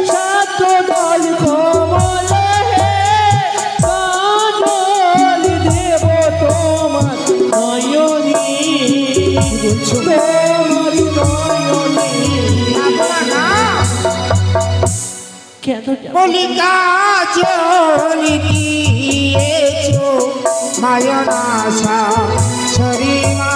সাত দল কমল হে কাজল দেব তোমার নয়নী তোমার নয়নী কেন বলি কাজল দিয়েছো নয়নাশা শরীমা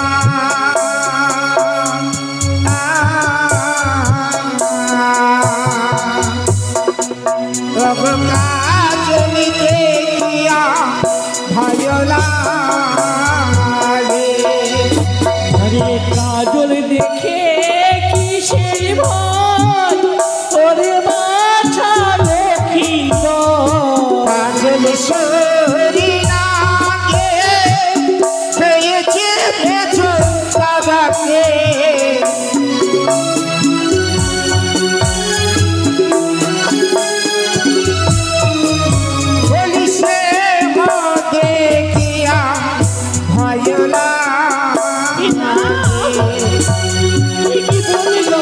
তব কাজল দেখিয়া ভয় লাগে আরে কাজল দেখে কিসের ভয় ওরে বাছা দেখি তো কাজল শরী নাগে পেয়েছে পেছো বাবাকে বলি সে মতে কিয়া ভয় লাগে কি বলিল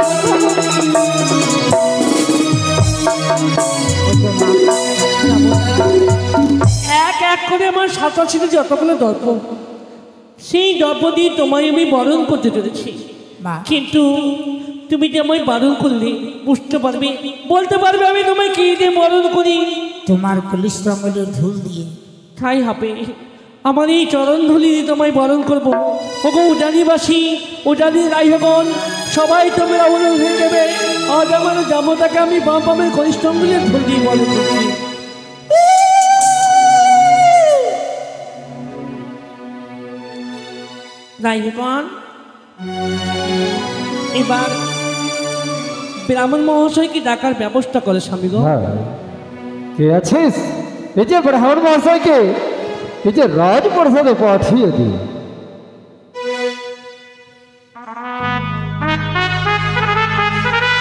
এক এক করে আমার সাঁতার ছিল যতগুলো দ্রব্য সেই দ্রব্য দিয়ে তোমায় আমি বরণ করতে চলেছি কিন্তু তুমি যে আমায় বারণ করলে বুঝতে পারবে বলতে পারবে আমি তোমায় কি দিয়ে বরণ করি তোমার কলিশ্রমের ধুল দিয়ে তাই হবে আমার এই চরণ ধুলি দিয়ে তোমায় বরণ করবো ওগো উজানিবাসী উজানি রাইভগণ সবাই তোমরা অবলম্বন হয়ে যাবে আজ আমার জামতাকে আমি বাম বামের কলিষ্টমগুলির ধুল দিয়ে বরণ করছি রাইভগণ এবার ব্রাহ্মণ মহাশয়কে ডাকার ব্যবস্থা করে স্বামীগণ কে আছিস এই যে ব্রাহ্মণ মহাশয়কে এই যে রাজপ্রসাদে পাঠিয়ে দি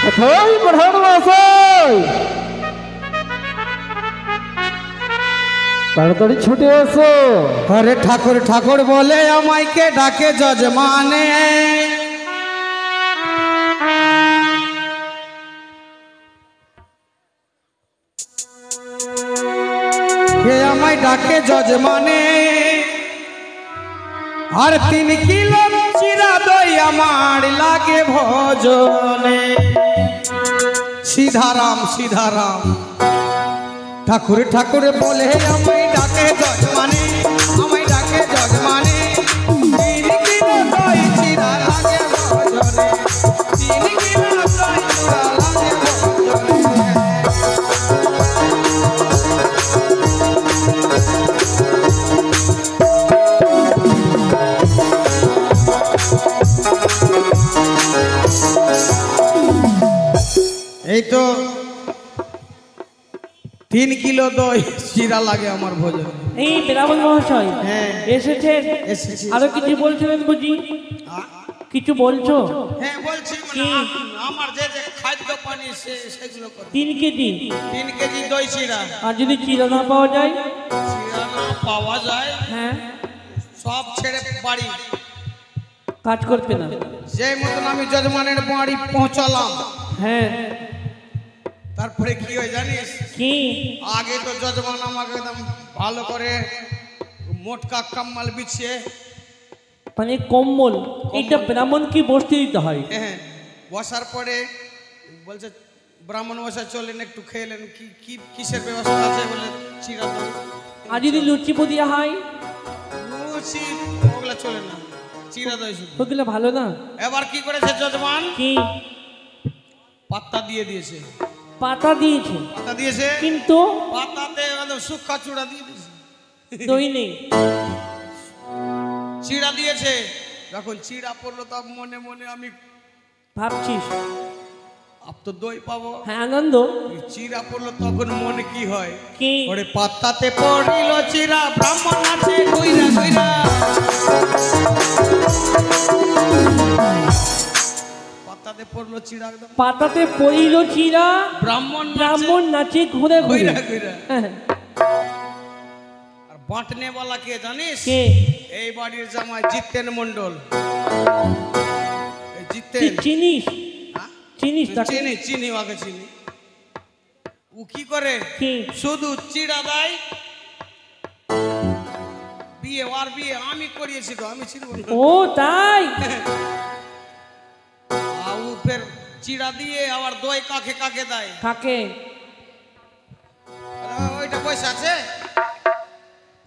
কোথায় ব্রাহ্মণ মহাশয় তাড়াতাড়ি ছুটে আসো আরে ঠাকুর ঠাকুর বলে আমাইকে ডাকে যজমানে কে আমায় ডাকে যজমানে আর 3 কিলো চিরা দই আমার লাগে ভজনে সীতারাম সীতারাম ঠাকুর ঠাকুর বলে আমায় ডাকে যজমানে আমায় ডাকে যজমানে 3 কিলো দই চিরা লাগে ভজনে 3 কিলো দই চিরা লাগে ভজনে এই তো 3 কিলো দই চিরা লাগে আমার ভোজন এই ব্রাহ্মণ মহাশয় হ্যাঁ এসেছেন এসেছি। আরো কিছু বলছিলেন বুঝি কিছু বলছো হ্যাঁ বলছি কি? আমার যে যে খাদ্য পানি সেগুলো করো 3 কেজি 3 কেজি দই চিরা আর যদি চিরা না পাওয়া যায় চিরা না পাওয়া যায় হ্যাঁ সব ছেড়ে বাড়ি কাজ করবে না যেই মতন আমি যজমানের বাড়ি পৌঁছালাম হ্যাঁ তারপরে কি হয় জানিস কি আগে তো যজমান আমাকে একদম ভালো করে মোটকা কাম্মাল বিছিয়ে মানে কম্বল এটা ব্রাহ্মণ কি বসতে দিতে হয় হ্যাঁ বসার পরে বলছে ব্রাহ্মণ বসা চলেন একটু খেলেন কি কি কিসের ব্যবস্থা আছে বলে চিরা দই আর যদি লুচি পুদিয়া হয় লুচি ওগুলা চলে না চিরা দই শুধু ওগুলো ভালো না এবার কি করেছে যজমান কি পাত্তা দিয়ে দিয়েছে পাতা দিয়েছে পাতা দিয়েছে কিন্তু পাতাতে একদম শুকনা চূড়া দিয়ে দিয়েছে দই নেই চিড়া দিয়েছে যখন চিড়া পড়লো তখন মনে মনে আমি ভাবছিস আপ তো দই পাবো হ্যাঁ আনন্দ চিড়া পড়লো তখন মনে কি হয় কি ওরে পাতাতে পড়িল চিড়া ব্রাহ্মণ আছে কইরা কইরা পাতাতে পড়লো চিড়া একদম পাতাতে পড়িল চিরা ব্রাহ্মণ ব্রাহ্মণ নাচে ঘুরে ঘুরে কইরা কইরা হ্যাঁ। আর বাঁটনে वाला কে জানিস কে এই বাড়ির জামাই জিতেন মণ্ডল এই জিতেন তুই চিনিস হ্যাঁ? চিনিস তাকে চিনি চিনি ওকে চিনি ও কি করে কি শুধু চিড়া দেয় বিয়ে আর বিয়ে আমি করিয়েছি তো আমি চিনব না। ও তাই ও ফের চিড়া দিয়ে আবার দই কাকে কাকে দেয় কাকে ওইটা পয়সা আছে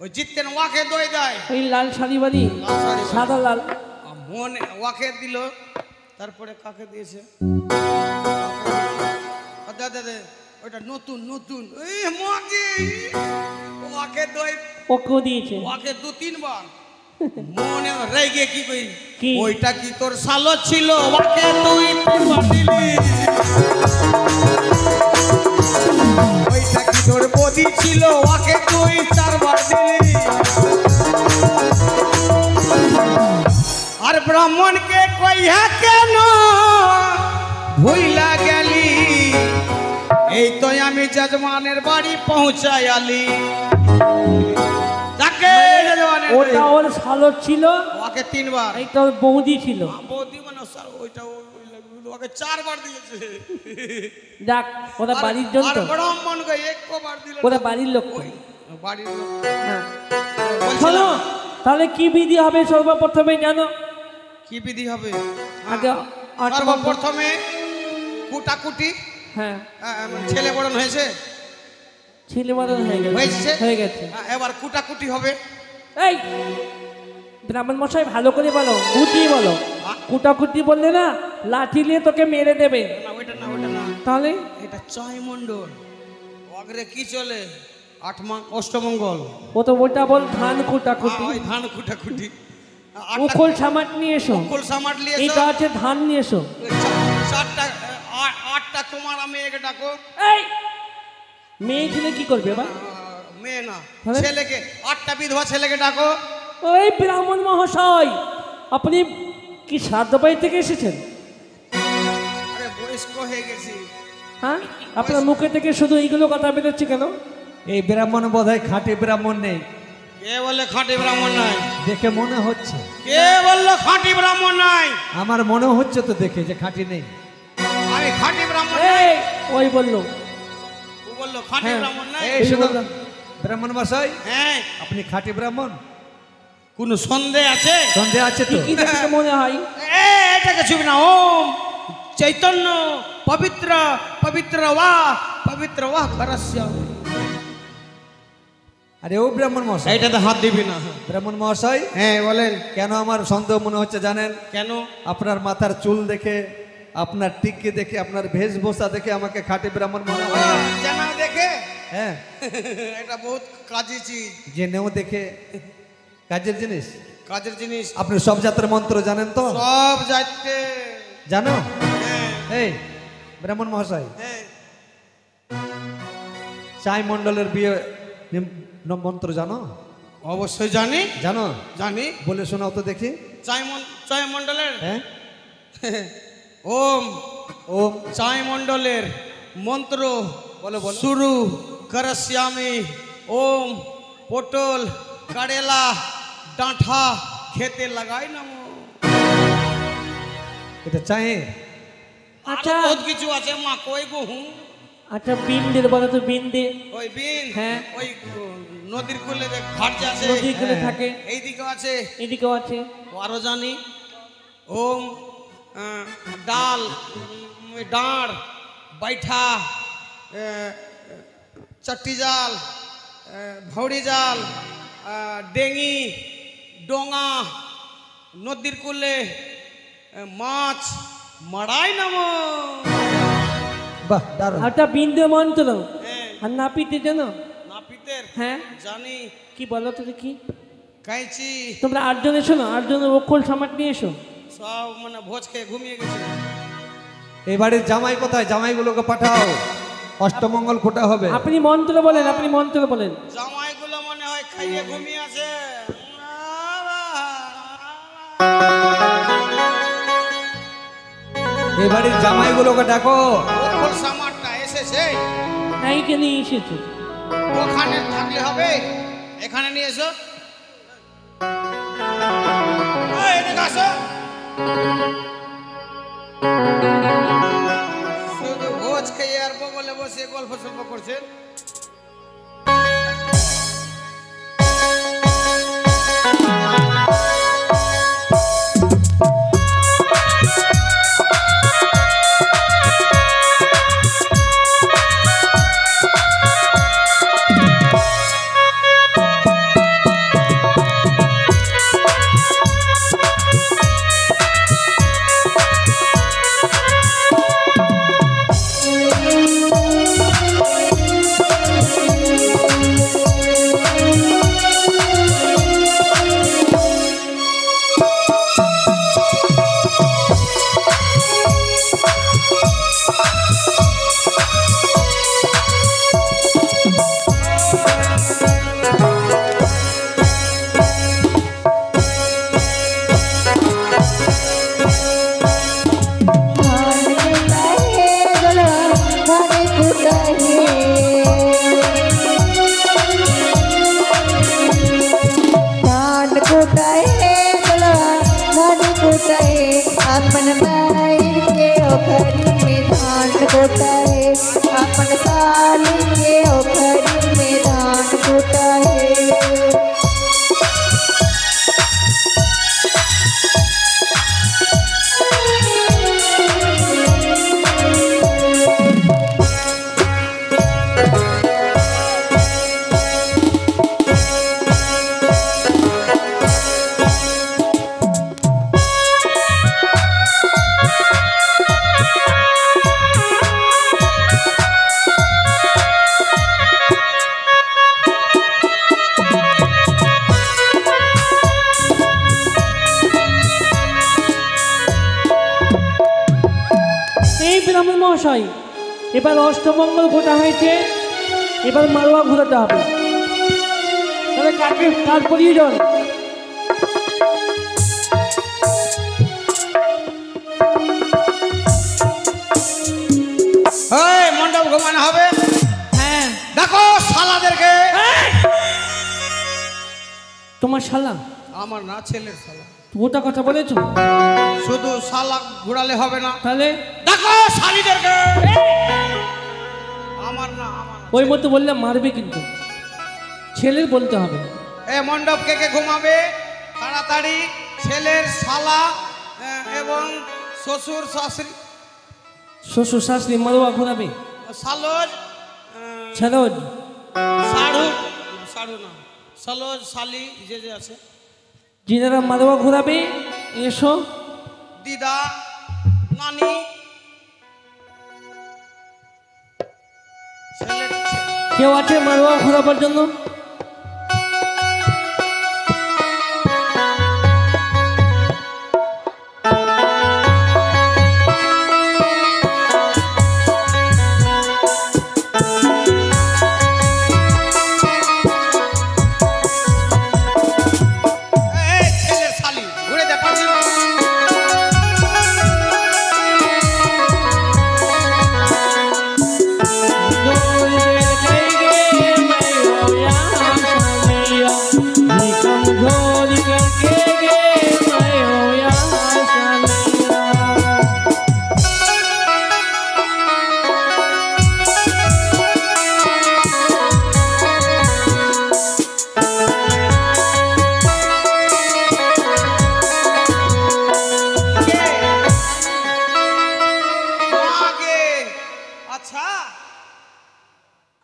ওই জিততেন ওয়াকে দই দেয় ওই লাল শাড়ি বাড়ি লাল শাড়ি বাড়ি। সাদা লাল মনে ওয়াকে দিল তারপরে কাকে দিয়েছে দাদা দে ওইটা নতুন নতুন এই মাকে ওয়াকে দই ওকেও দিয়েছে ওয়াকে 2-3 বার মনে রেগে কি কই কি? ওইটা কি তোর সালো ছিল ওয়াকে তুই 3 বার দিলি ওইটা কি তোর বদি ছিল ওয়াকে তুই 4 বার দিলি আর ব্রাহ্মণকে কইয়া কেন ভুইলা গেলি এই তো আমি যজমানের বাড়ি পৌঁছাই আলি তাকে যজমানের ওটা ওর শালক ছিল ওকে 3 বার এইটা ওর বৌদি ছিল বৌদি মানে ওইটা ওকে 4 বার দিয়েছে যাক ওরা বাড়ির জন আর তো ব্রাহ্মণকে 1 বার দিল ওরা বাড়ির লোক তো। বাড়ির লোক হ্যাঁ। বলছিলাম, শোনো তাহলে কি বিধি হবে সর্বপ্রথমে জানো কি বিধি হবে আগে সর্বপ্রথমে কুটাকুটি হ্যাঁ ছেলে বড়ন হয়েছে ছেলে মারণ হয়ে গেছে হয়েছে? হয়ে গেছে এবার কুটাকুটি হবে এই ব্রাহ্মণ মশাই ভালো করে বলো বুঝিয়ে বলো কুটাকুটি বললে না লাঠি নিয়ে তোকে মেরে দেবে না ওইটা না ওইটা না তাহলে এটা চয় মণ্ডল অগ্রে কি চলে অষ্টমঙ্গল ও তো ওটা বল ধান কুটাকুটি ওই ধান কুটাকুটি উখল সামাট নিয়ে এসো কুল সামাট নিয়ে এসো। এটা আছে ধান নিয়ে এসো ওই চারটা আটটা তোমার মেয়েকে ডাকো এই মেয়ে ছেলে কি করবে বা মেয়ে না তাহলে? ছেলেকে 8টা বিধবা ছেলেকে ডাকো ওই ব্রাহ্মণ মহাশয় আপনি কি শ্রাদ্ধ বাড়ি থেকে এসেছেন আরে বয়স্ক হয়ে গেছি হ্যাঁ আপনার মুখে থেকে শুধু এইগুলো কথা বেরোচ্ছে কেন এই ব্রাহ্মণ বোধহয় খাঁটি ব্রাহ্মণ নেই, কে বললে খাঁটি ব্রাহ্মণ নাই দেখে মনে হচ্ছে। কে বললো খাঁটি ব্রাহ্মণ নাই আমার মনে হচ্ছে তো দেখে যে খাঁটি নেই। আমি খাঁটি ব্রাহ্মণ নাই এই ওই বললো ও বললো খাঁটি হ্যাঁ। ব্রাহ্মণ নাই এই শুনুন ব্রাহ্মণ মশাই, হ্যাঁ আপনি খাঁটি ব্রাহ্মণ? কোনো সন্দেহ আছে সন্দেহ আছে তো? কি দেখে মনে হয় এটাকে ছবি না ওম চৈতন্য পবিত্র পবিত্র ওয়া করস্য আরে ও ব্রাহ্মণ মশাই, এইটাতে হাত দিবি না ব্রাহ্মণ মশাই হ্যাঁ বলেন কেন আমার সন্দেহ মনে হচ্ছে জানেন? কেন আপনার মাথার চুল দেখে, আপনার টিকি দেখে, আপনার বেশভূষা দেখে আমাকে খাঁটি ব্রাহ্মণ মনে হয়। জানা দেখে হ্যাঁ, এটা বহুত কাজী চিজ জেনেও দেখে কাজের জিনিস। কাজের জিনিস আপনি সব জাতের মন্ত্র জানেন তো? সব যাইতে জানো? হ্যাঁ এই ব্রাহ্মণ মহাশয়, হ্যাঁ চাই মণ্ডলের বিয়ে মন্ত্র জানো? অবশ্যই জানি জানো? জানি বলে শোনাও তো দেখি। চয় মণ্ডলের হ্যাঁ, ওম ওম চয় মণ্ডলের মন্ত্র বলো বলো। শুরু করস্যামি ওম পটল কারেলা ডাঁঠা খেতে লাগাই না এটা চাই। আচ্ছা বহুত কিছু আছে মা কই গহু আচ্ছা বিন্দের বলো তো বিন্দে ওই বিন হ্যাঁ। ওই নদীর কুলে যে ঘাট যে আছে নদী গুলো থাকে এইদিকে আছে এদিকেও আছে আরো জানি ওম ডাল ডাঁড় বাইঠা চট্টি জাল ভৌড়ি জাল ডেঙি ডোঙা নদীর কুলে মাছ মারাই নাম বাহ, দারুণ। একটা বিন্দু মন্ত্র হ্যাঁ আর নাপিতে জানো নাপিতের হ্যাঁ জানি কি বলো তো দেখি কাইচি তোমরা 8 জন এসো না 8 জনের অক্ষল সামাট নিয়ে এসো সব মানে ভোজ খেয়ে ঘুমিয়ে গেছে এই বাড়ির জামাই কোথায়? জামাইগুলোকে পাঠাও, অষ্টমঙ্গল খোটা হবে। আপনি মন্ত্র বলেন আপনি মন্ত্র বলেন জামাইগুলো মনে হয় খাইয়ে ঘুমিয়ে আছে এই বাড়ির জামাইগুলোকে ডাকো। ওখল সামারটা এসেছে এইখানে এসেছে ওখানে থাকলে হবে এখানে নিয়ে এসো এই, এদিকে আসো শুধু ভোজ ভোজ খেয়ে আর বগলে বসে গল্প সল্প করছেন। अपन भाई के ओखरी में धान कुटाए, अपन साल के ओखरी में धान कुटाए। ব্রাহ্মণ মহাশয়, এবার অষ্টমঙ্গল ঘোটা হয়েছে, এবার মারোয়া ঘোরাতে হবে। তাহলে কার প্রয়োজন? মণ্ডপ ঘুমানো হবে। হ্যাঁ, দেখো শালাদেরকে। তোমার শালা? আমার না, ছেলের শালা। ওটা কথা বলেছো? শুধু শালা ঘোরালে হবে না, তাহলে দেখো শালিদেরকে। আমার না, আমার না। ওই মতো বললে মারবে, কিন্তু ছেলের বলতে হবে। এ মণ্ডপ কে ঘুমাবে তাড়াতাড়ি? ছেলের শালা এবং শ্বশুর শাশুড়ি। শ্বশুর শাশুড়ি মারোয়া ঘোরাবে। সালোজ ছাড়োজ সাড়ু, সাড়ু না, সালোজ শালি যে যে আছে, যিনারা মারোয়া ঘোরাবে এসো। দিদা, নানি, কেউ আছে মারোয়া ঘোরাবার জন্য?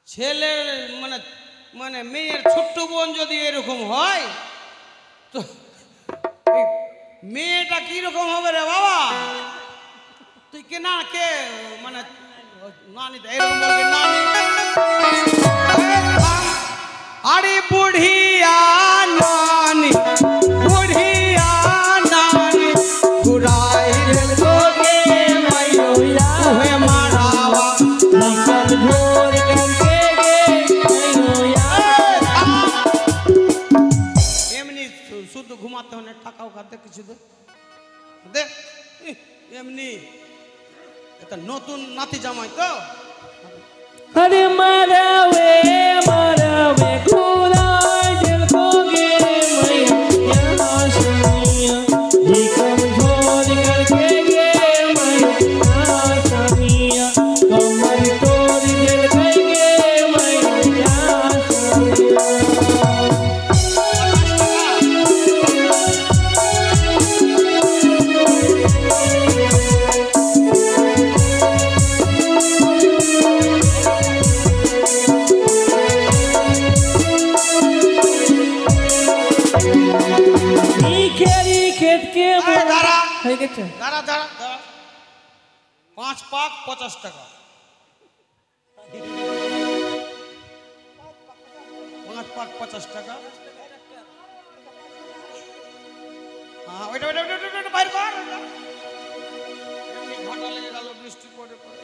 ছেলের মানে মানে মেয়ের ছোট্ট বোন যদি এরকম হয় তো মেয়েটা কিরকম হবে রে বাবা? তুই কে না কে মানে নানি এরকম বলবি নানি। আরে বুড়িয়া নানি, বুড়িয়া নানি ঘুরাই রেল গোগে মাইয়া হে মারাবা নিকল ঘোর করকে এমনি শুধু ঘুমাতে হলে টাকাও খাতে কিছু দে এমনি। এটা নতুন নাতি জামাই তো। আরে মারাবে মারাবে ঘোরাই রেল গোগে মাইয়া শানিয়া নিকল ঘোর করকে মাইয়া শানিয়া কমর জিনিসটা? দাঁড়া দাঁড়া দাঁড়া 5 পাক 50 টাকা 5 পাক 50 টাকা হ্যাঁ ওইটা ওইটা ওইটা ওইটা বাইর কর এমনি ঘাটা লেগে গেল বৃষ্টি পড়ে পড়ে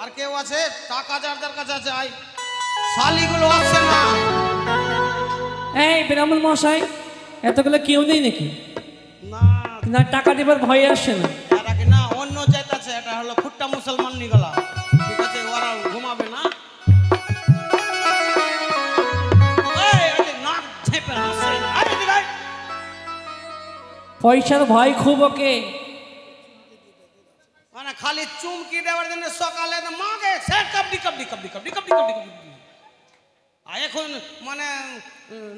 আর কেউ আছে টাকা যার কাছে আছে আই শালিগুলো আসছে না এই ব্রাহ্মণ মশাই এতগুলো কেউ নেই নাকি? না না টাকা দেবার ভয় আসছে না? এরা কি না অন্য জাত আছে এটা হলো খুট্টা মুসলমান নিগলা ঠিক আছে ওরা ঘুমাবে না এই আরে নাক ঝেপে হাসে আরে দিগাই পয়সার ভয় খুব ওকে। মানে খালি চুমকি দেওয়ার জন্য সকালে মাগে সেট কাবডি কাবডি কাবডি কাবডি কাবডি কাবডি কাবডি আর এখন মানে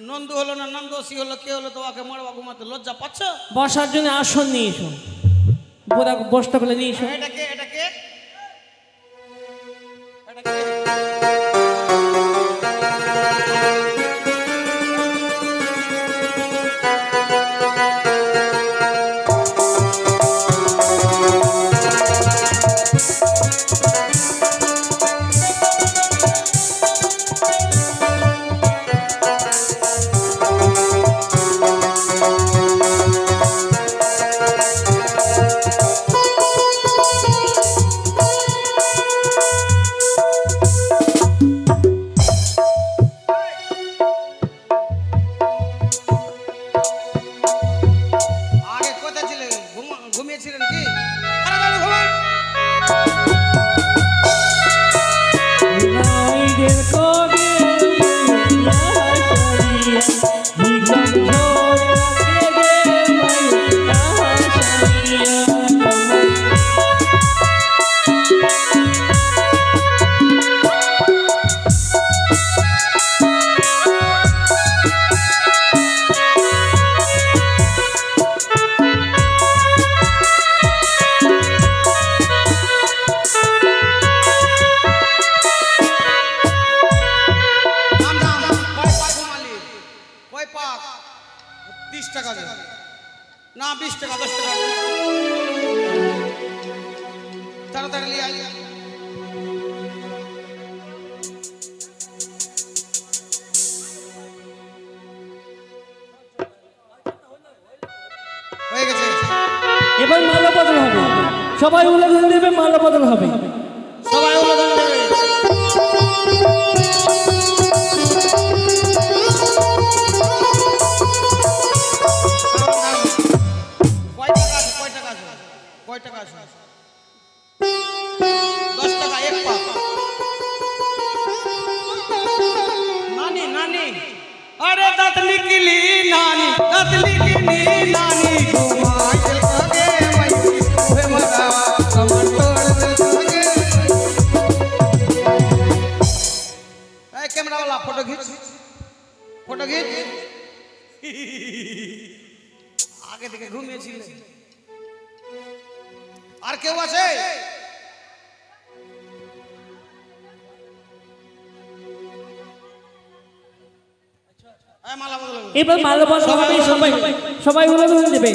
নন্দু হলো না নন্দোসি হলো কে হলো তো ওকে মারবা ঘুমাতে লজ্জা পাচ্ছ বসার জন্য আসন নিয়ে এসো, বোরা বসতে বলে নিয়ে এসো। এটাকে এটাকে এটাকে আগে কোথায় ছিলেন ঘুমিয়েছিলেন কি তাড়াতাড়ি ঘুমান নাইদের কবি আশারিয়া ভিখন ঝরে রাখে দে মাইয়া আশারিয়া নাম নাম কয় পাক ঘুমালি কয় পাক 30 টাকা দে না 20 টাকা 10 টাকা তাড়াতাড়ি নিয়ে আয় হয়ে গেছে এবার মালা বদল হবে, সবাই উল্লেখ দেবে, মালা বদল হবে। সবাই অনুদান দেবে কয় টাকা আছে কয় টাকা আছে কয় টাকা আছে 10 টাকা এক পাক নানি নানি अरे दांत निकली नानी दांत निकली नानी घुमाई लगे वही ओए मरा कमर तोड़ लगे ए कैमरा वाला फोटो खींच आगे दिखे घूमिয়েছিলে আর কেউ আছে মালা বদল এবার মালা বদল হবে, সবাই সবাই উল্লেখ দেবে।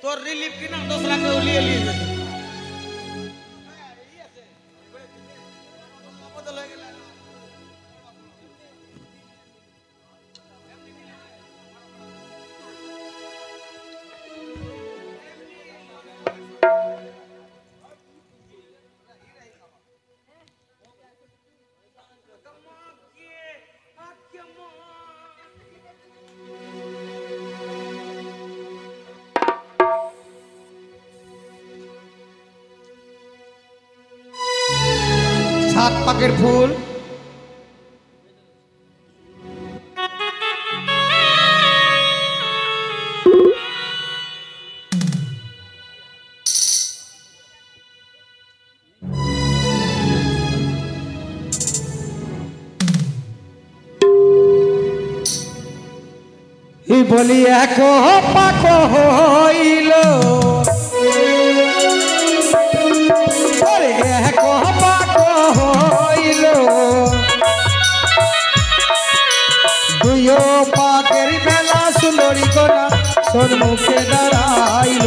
তোর রিলিফ কিনা দোসরা কে লিয়ে লিয়ে যেতে বদল হয়ে গেল সাত পাকের ফুল বলি এক পাক হইল এক পাক হইল দুই পাকের মেলা সুন্দরী করা সম্মুখে দাঁড়াইল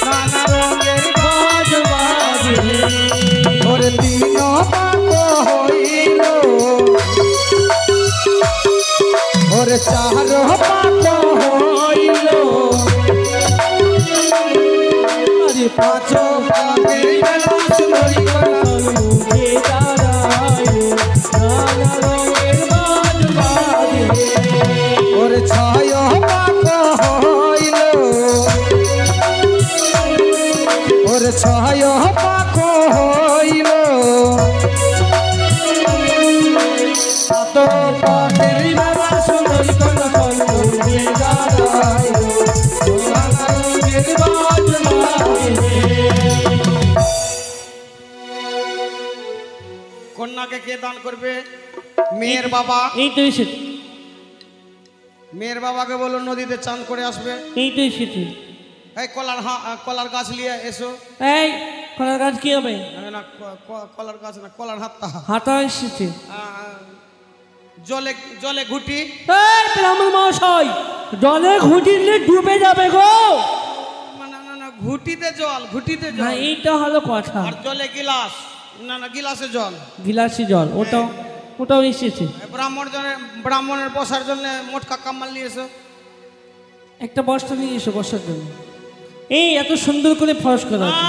নানা রঙের বাজ বাজে ওরে তিন পাক হইল ওরে চার পাক হইল আরে পাঁচ পাকের মেলা সুন্দরী করা সম্মুখে দাঁড়াইল নানা রঙের বাজ বাজে ওরে ছয় পাক হইল ওরে ছয় পাক হইল সাত পাকের মেলা সুন্দরী করা সম্মুখে দাঁড়াইল নানা রঙের বাজ বাজে কন্যাকে কে দান করবে? মেয়ের বাবা। এই তো এসেছে, মেয়ের বাবাকে বলো নদীতে চান করে আসবে। এই তো এসেছে। এই কলার গাছ নিয়ে এসো। এই কলার গাছ কি হবে? না কলার গাছ না, কলার হাতা। হাতা এসেছে। জলে জলে ঘুটি। এই ব্রাহ্মণ মহাশয়, জলে ঘুটি নিলে ডুবে যাবে গো। না ঘুটিতে জল, ঘুটিতে না জল। এইটা হলো কথা। আর জলে গিলাস, না গিলাসে জল। গিলাসি জল, ওটাও এসেছে। ব্রাহ্মণের বসার জন্য মোটকা কাম্মাল নিয়ে এসো। একটা বস্তা নিয়ে এসো বসার জন্য। এই এত সুন্দর করে ফরস করা আছে।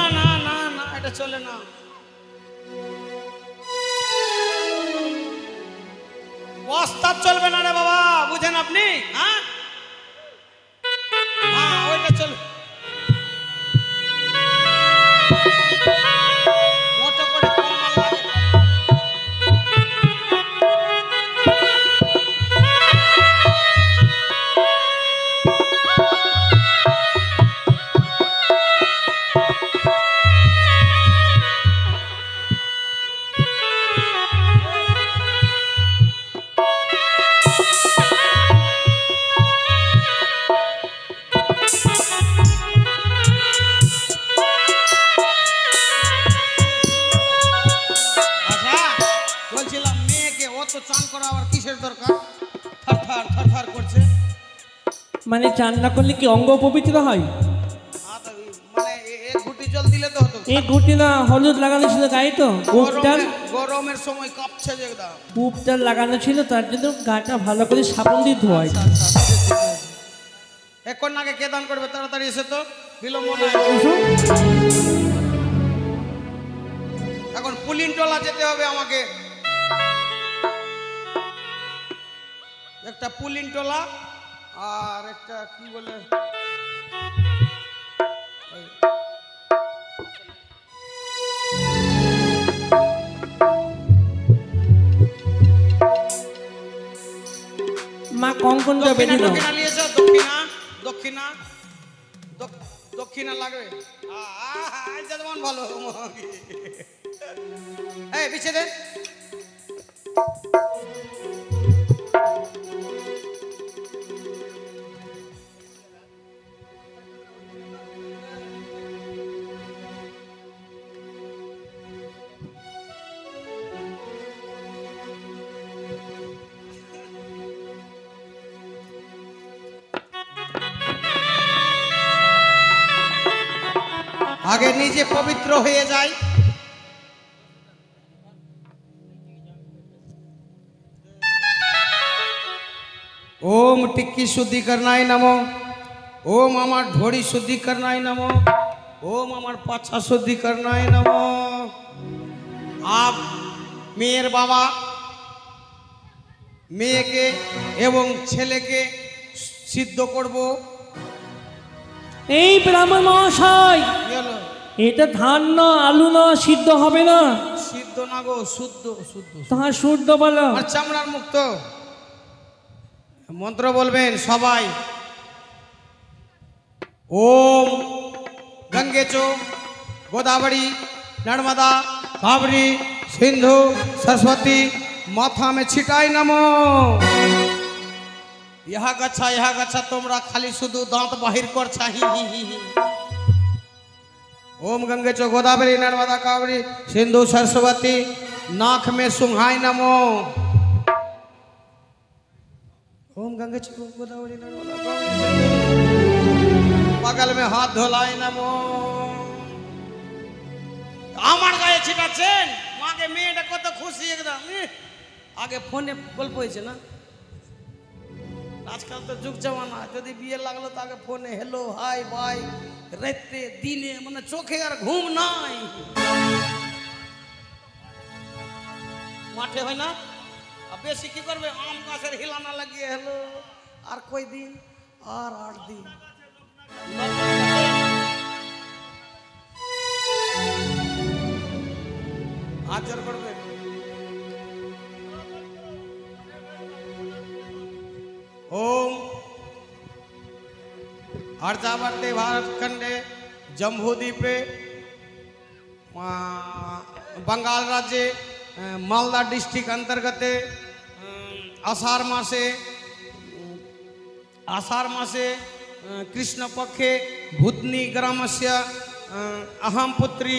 না এটা চলে না। বস্তা চলবে না রে বাবা, বুঝেন আপনি? হ্যাঁ ওইটা চলবে। মোটো করে কাম্মাল লাগে। বলছিলাম মেয়েকে অত চান করা আবার কিসের দরকার? থার করছে। মানে চান না করলে কি অঙ্গ পবিত্র হয়? মানে এক ঘুটি জল দিলে তো হতো। এই ঘুটি না হলুদ লাগানো ছিল গায়ে, তো কূপটার গরমের সময় কাঁপছে যে একদম। কূপটার লাগানো ছিল, তার জন্য গাটা ভালো করে সাবন দিয়ে ধোয়। এক কন্যাকে কে দান করবে? তাড়াতাড়ি এসে তো, বিলম্ব নয়। এখন পুলিনটোলা যেতে হবে আমাকে। একটা পুলিনটোলা আর একটা কি বলে মা কঙ্কনটা বেঁধে দাও। দক্ষিণা নিয়েছো? দক্ষিণা দক্ষিণা লাগবে। যেমন ভালো এই পিছিয়ে দে। আগে নিজে পবিত্র হয়ে যায়। ओम टिक्की शुद्धिकरणाय नमो, ओम আমার ঢড়ি শুদ্ধিকরণায় নমো, ओम আমার পাছা শুদ্ধিকরণায় নমো। আপ মেয়ের বাবা মেয়েকে এবং ছেলেকে সিদ্ধ করব। এই ব্রাহ্মণ মহাশয়, কি হলো? এটা ধান না আলু না, সিদ্ধ হবে না। সিদ্ধ না গো, শুদ্ধ শুদ্ধ। তাহার শুদ্ধ বলো। আর চামড়ার মুক্ত। মন্ত্র বলবেন সবাই। ओम गंगे चो गोदावरी नर्मदा कावरी सिंधु सरस्वती माथा में छिटाई नमो। ইহা গাছা তোমরা খালি শুধু দাঁত বাহির করছা হি হি হি হি। ओम गंगे चो गोदावरी नर्मदा कावरी सिंधु सरस्वती नाक में सुहाई नमो। ओम गंगे चो गोदावरी नर्मदा कावरी बगल में हाथ धोलाई नमो। আমার গায়ে ছিটাচ্ছেন মাকে মেয়েটা কত খুশি একদম আগে ফোনে গল্প হয়েছে না আজকাল তো যুগ জমানা যদি বিয়ে লাগলো তো আগে ফোনে হ্যালো হাই বাই রাতে দিনে মানে চোখে আর ঘুম নাই মাঠে হয় না আর বেশি কি করবে আম গাছের হিলানা লাগিয়ে হ্যালো আর কই দিন আর 8 দিন আচার করবে ओम अर्जावर्ते भारत खंडे जम्बूद्वीपे बंगाल राज्य मालदा डिस्ट्रिक्ट अंतर्गत आषाढ़ मासे कृष्ण पक्षे भूतनी ग्रामस्य अहम पुत्री